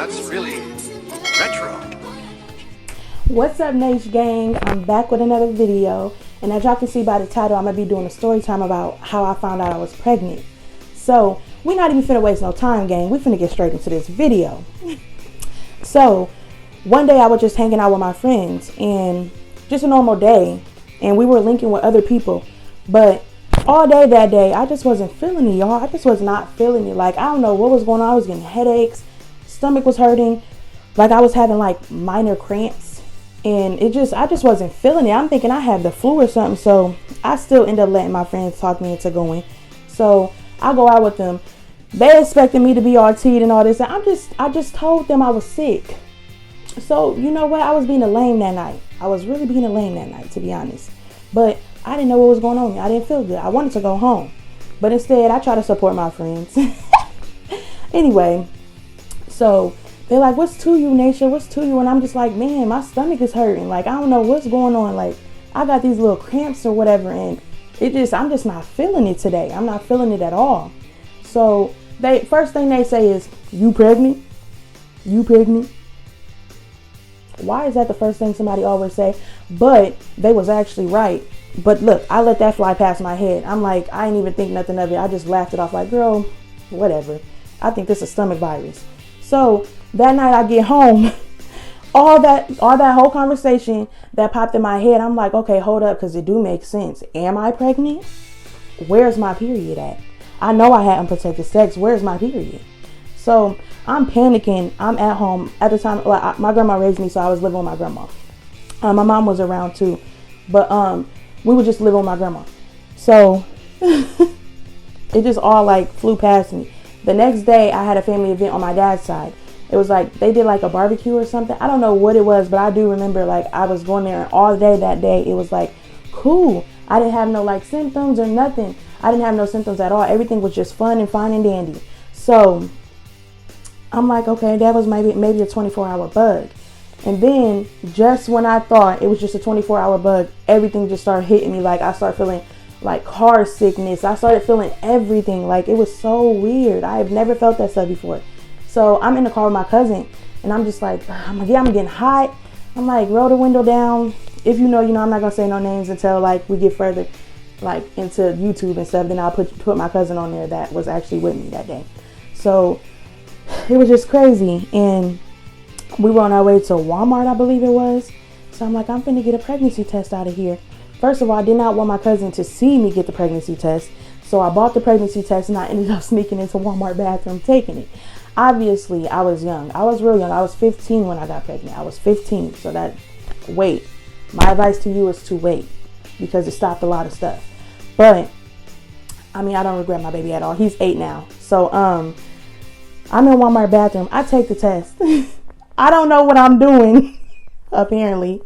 That's really retro. What's up, Nage Gang? I'm back with another video, and as y'all can see by the title, I'm gonna be doing a story time about how I found out I was pregnant. So we're not even finna waste no time, gang. We finna get straight into this video. So one day I was just hanging out with my friends, and just a normal day, and we were linking with other people, but all day that day I just wasn't feeling it, y'all. I just was not feeling it. Like, I don't know what was going on. I was getting headaches, stomach was hurting, like I was having like minor cramps, and I just wasn't feeling it. I'm thinking I had the flu or something, so I still end up letting my friends talk me into going. So I go out with them. They expected me to be all teed and all this, and I just told them I was sick. So you know what, I was being a lame that night. I was really being a lame that night, to be honest. But I didn't know what was going on. I didn't feel good. I wanted to go home, but instead I try to support my friends. Anyway, so they're like, what's to you, Naisha? What's to you? And I'm just like, man, my stomach is hurting. Like, I don't know what's going on. Like, I got these little cramps or whatever, and I'm just not feeling it today. I'm not feeling it at all. So first thing they say is, you pregnant? You pregnant? Why is that the first thing somebody always say? But they was actually right. But look, I let that fly past my head. I'm like, I ain't even think nothing of it. I just laughed it off like, girl, whatever. I think this is stomach virus. So that night I get home, all that whole conversation that popped in my head, I'm like, okay, hold up, because it do make sense. Am I pregnant? Where's my period at? I know I had unprotected sex. Where's my period? So I'm panicking. I'm at home at the time. My grandma raised me, so I was living with my grandma. My mom was around too, but we would just live with my grandma. So it just all like flew past me. The next day I had a family event on my dad's side. It was like they did like a barbecue or something. I don't know what it was, but I do remember like I was going there all day that day. It was like cool. I didn't have no like symptoms or nothing. I didn't have no symptoms at all. Everything was just fun and fine and dandy. So I'm like, okay, that was maybe a 24-hour bug. And then just when I thought it was just a 24-hour bug, everything just started hitting me. Like, I started feeling like car sickness. I started feeling everything. Like, it was so weird. I have never felt that stuff before. So I'm in the car with my cousin, and I'm just like, I'm getting hot. I'm like, roll the window down. If you know, I'm not gonna say no names until like we get further like into YouTube and stuff. Then I'll put my cousin on there that was actually with me that day. So it was just crazy. And we were on our way to Walmart, I believe it was. So I'm like, I'm finna get a pregnancy test out of here. First of all, I did not want my cousin to see me get the pregnancy test. So I bought the pregnancy test, and I ended up sneaking into Walmart bathroom taking it. Obviously, I was young. I was real young. I was 15 when I got pregnant. I was 15. So wait. My advice to you is to wait, because it stopped a lot of stuff. But I mean, I don't regret my baby at all. He's 8 now. So I'm in Walmart bathroom. I take the test. I don't know what I'm doing, apparently.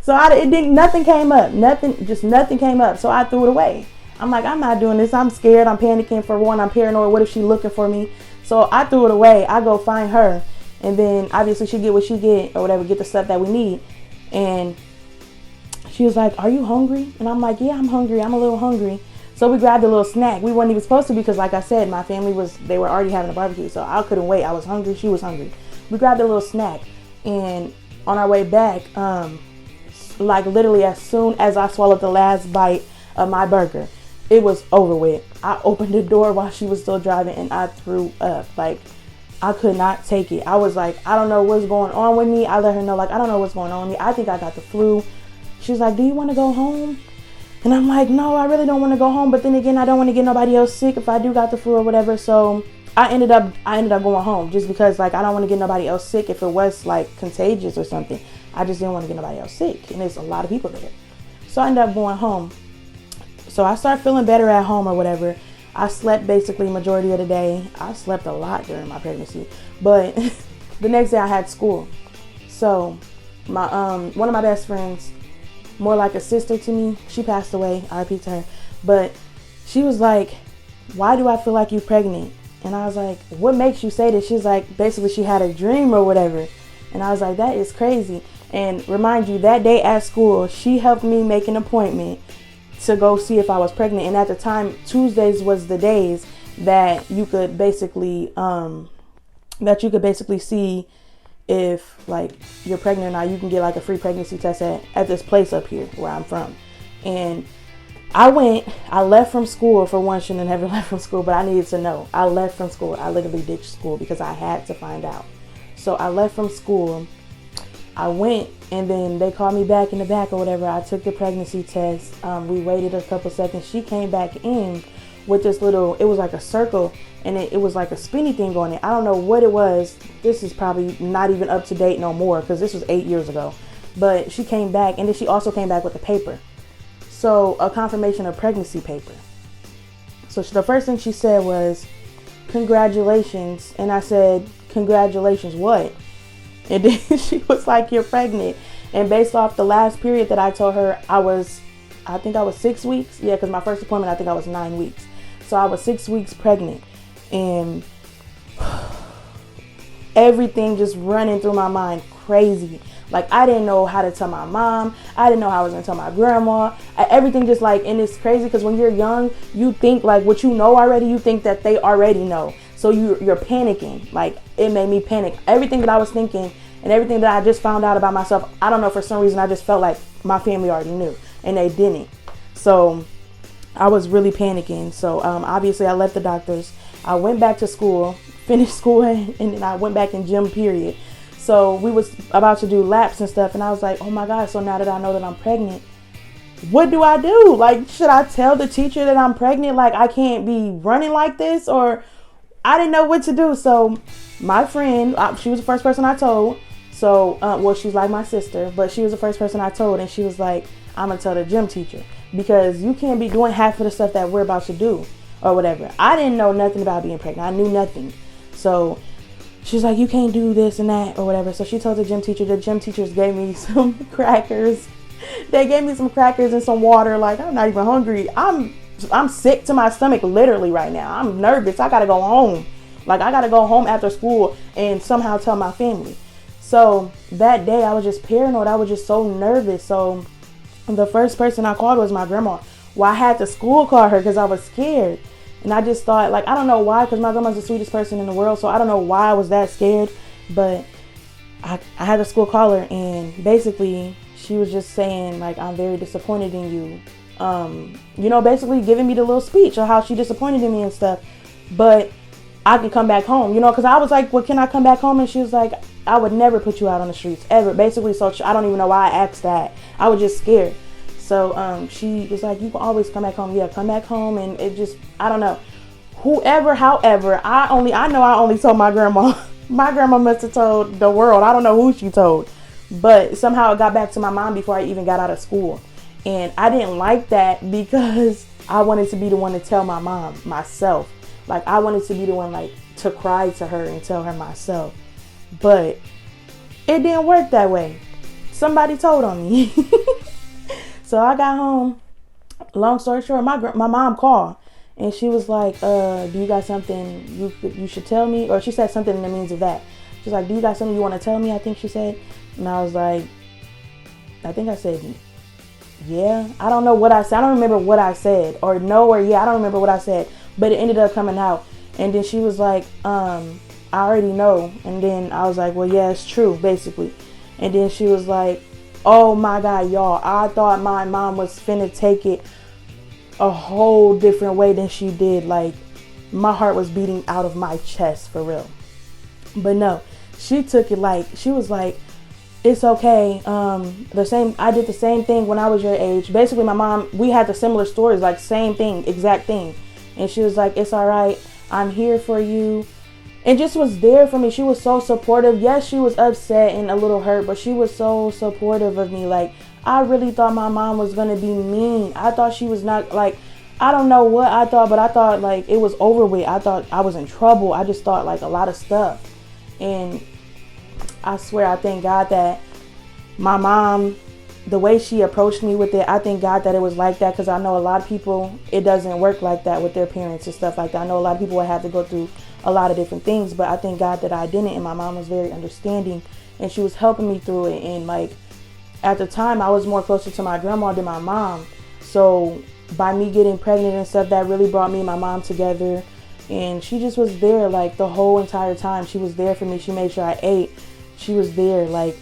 So nothing came up. Nothing came up. So I threw it away. I'm like, I'm not doing this. I'm scared. I'm panicking. For one, I'm paranoid. What if she looking for me? So I threw it away. I go find her. And then obviously she get what she get or whatever, get the stuff that we need. And she was like, are you hungry? And I'm like, yeah, I'm hungry. I'm a little hungry. So we grabbed a little snack. We weren't even supposed to, because like I said, my family they were already having a barbecue. So I couldn't wait. I was hungry. She was hungry. We grabbed a little snack, and on our way back, like literally as soon as I swallowed the last bite of my burger, it was over with. I opened the door while she was still driving, and I threw up. Like, I could not take it. I was like, I don't know what's going on with me. I let her know, like, I don't know what's going on with me. I think I got the flu. She was like, do you want to go home? And I'm like, no, I really don't want to go home. But then again, I don't want to get nobody else sick if I do got the flu or whatever. So I ended up going home, just because like I don't want to get nobody else sick if it was like contagious or something. I just didn't want to get nobody else sick, and there's a lot of people there. So I ended up going home. So I started feeling better at home or whatever. I slept basically majority of the day. I slept a lot during my pregnancy, but the next day I had school. So my one of my best friends, more like a sister to me, she passed away. RIP to her. But she was like, why do I feel like you're pregnant? And I was like, what makes you say this? She's like, basically she had a dream or whatever. And I was like, that is crazy. And remind you, that day at school, she helped me make an appointment to go see if I was pregnant. And at the time, Tuesdays was the days that you could basically see if like you're pregnant or not, you can get like a free pregnancy test at this place up here where I'm from. And I left from school. For one, shouldn't have never left from school, but I needed to know. I left from school. I literally ditched school because I had to find out. So I left from school. I went, and then they called me back in the back or whatever. I took the pregnancy test. We waited a couple seconds. She came back in with this little, it was like a circle, and it was like a spinny thing on it. I don't know what it was. This is probably not even up to date no more because this was 8 years ago. But she came back, and then she also came back with a paper. So a confirmation of pregnancy paper. So the first thing she said was, congratulations. And I said, congratulations what? And then she was like, you're pregnant. And based off the last period that I told her, I think I was 6 weeks. Yeah, because my first appointment, I think I was 9 weeks. So I was 6 weeks pregnant. And everything just running through my mind crazy. Like, I didn't know how to tell my mom. I didn't know how I was going to tell my grandma. Everything just like, and it's crazy because when you're young, you think like what you know already, you think that they already know. So you're panicking. Like, it made me panic. Everything that I was thinking and everything that I just found out about myself, I don't know, for some reason, I just felt like my family already knew and they didn't. So I was really panicking. So obviously I left the doctors. I went back to school, finished school, and then I went back in gym period. So we was about to do laps and stuff. And I was like, oh my God. So now that I know that I'm pregnant, what do I do? Like, should I tell the teacher that I'm pregnant? Like, I can't be running like this, or I didn't know what to do. So my friend, she was the first person I told. So, well, she's like my sister, but she was the first person I told. And she was like, I'm going to tell the gym teacher because you can't be doing half of the stuff that we're about to do or whatever. I didn't know nothing about being pregnant. I knew nothing. So she's like, you can't do this and that or whatever. So she told the gym teacher. The gym teachers gave me some crackers. They gave me some crackers and some water. Like, I'm not even hungry. I'm sick to my stomach literally right now. I'm nervous. I got to go home. Like, I got to go home after school and somehow tell my family. So that day I was just paranoid. I was just so nervous. So the first person I called was my grandma. Well, I had the school call her because I was scared. And I just thought, like, I don't know why, because my grandma's the sweetest person in the world. So I don't know why I was that scared. But I had the school call her, and basically she was just saying, like, I'm very disappointed in you. You know, basically giving me the little speech of how she disappointed in me and stuff. But I can come back home, you know, because I was like, well, can I come back home? And she was like, I would never put you out on the streets ever. Basically, so I don't even know why I asked that. I was just scared. So she was like, you can always come back home. Yeah, come back home. And it just, I don't know. However, I know I only told my grandma. My grandma must have told the world. I don't know who she told. But somehow it got back to my mom before I even got out of school. And I didn't like that because I wanted to be the one to tell my mom myself. Like, I wanted to be the one, like, to cry to her and tell her myself. But it didn't work that way. Somebody told on me. So I got home. Long story short, my mom called. And she was like, do you got something you should tell me? Or she said something in the means of that. She's like, do you got something you want to tell me? I think she said. And I was like, I think I said, yeah. I don't know what I said. I don't remember what I said. Or no, or yeah, I don't remember what I said. But it ended up coming out. And then she was like, I already know. And then I was like, well, yeah, it's true, basically. And then she was like, oh my God, y'all, I thought my mom was finna take it a whole different way than she did. Like, my heart was beating out of my chest for real. But no, she took it like, she was like, it's okay. I did the same thing when I was your age. Basically, my mom, we had the similar stories, like same thing, exact thing. And she was like, it's all right. I'm here for you. And just was there for me. She was so supportive. Yes, she was upset and a little hurt, but she was so supportive of me. Like, I really thought my mom was going to be mean. I thought she was not, like, I don't know what I thought, but I thought, like, it was over with. I thought I was in trouble. I just thought, like, a lot of stuff. And I swear, I thank God that my mom, the way she approached me with it, I thank God that it was like that, because I know a lot of people, it doesn't work like that with their parents and stuff like that. I know a lot of people would have to go through a lot of different things, but I thank God that I didn't, and my mom was very understanding, and she was helping me through it. And like, at the time, I was more closer to my grandma than my mom. So by me getting pregnant and stuff, that really brought me and my mom together. And she just was there, like, the whole entire time. She was there for me. She made sure I ate. She was there, like,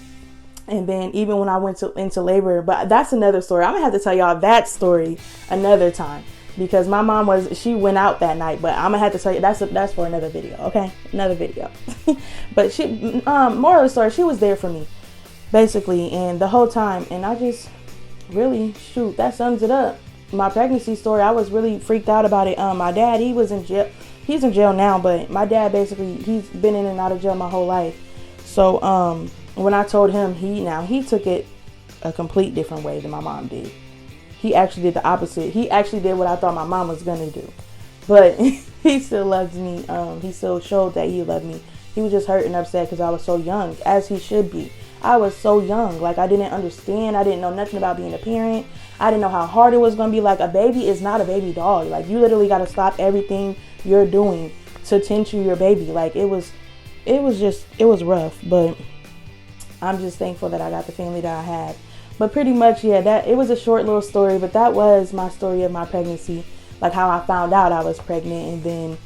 and then even when I went into labor, but that's another story. I'm gonna have to tell y'all that story another time, because my mom she went out that night, but I'm gonna have to tell you that's for another video, okay? Another video. But she, moral of the story, she was there for me, basically, and the whole time, and I just really, shoot, that sums it up. My pregnancy story, I was really freaked out about it. My dad, he was in jail. He's in jail now, but my dad basically, he's been in and out of jail my whole life. So, when I told him, he took it a complete different way than my mom did. He actually did the opposite. He actually did what I thought my mom was gonna do. But he still loves me. He still showed that he loved me. He was just hurt and upset because I was so young, as he should be. I was so young. Like, I didn't understand. I didn't know nothing about being a parent. I didn't know how hard it was gonna be. Like, a baby is not a baby dog. Like, you literally gotta stop everything you're doing to tend to your baby. Like, it was rough, but I'm just thankful that I got the family that I had. But pretty much, yeah, it was a short little story, but that was my story of my pregnancy, like how I found out I was pregnant. And then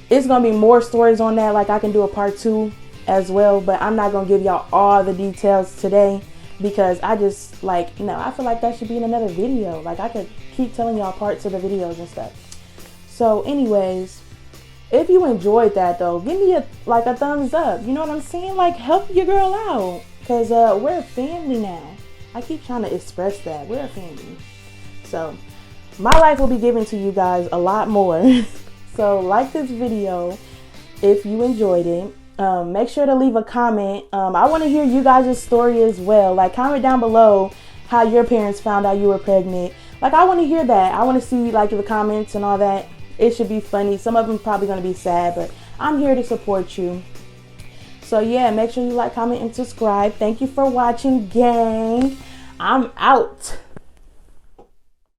it's going to be more stories on that. Like, I can do a part 2 as well, but I'm not going to give y'all all the details today, because I just, like, I feel like that should be in another video. Like, I could keep telling y'all parts of the videos and stuff. So anyways, if you enjoyed that, though, give me a thumbs up. You know what I'm saying? Like, help your girl out, because we're a family now. I keep trying to express that. We're a family. So my life will be given to you guys a lot more. So like this video if you enjoyed it. Make sure to leave a comment. I want to hear you guys' story as well. Like, comment down below how your parents found out you were pregnant. Like, I want to hear that. I want to see, like, the comments and all that. It should be funny. Some of them probably going to be sad, but I'm here to support you. So yeah, make sure you like, comment, and subscribe. Thank you for watching, gang. I'm out.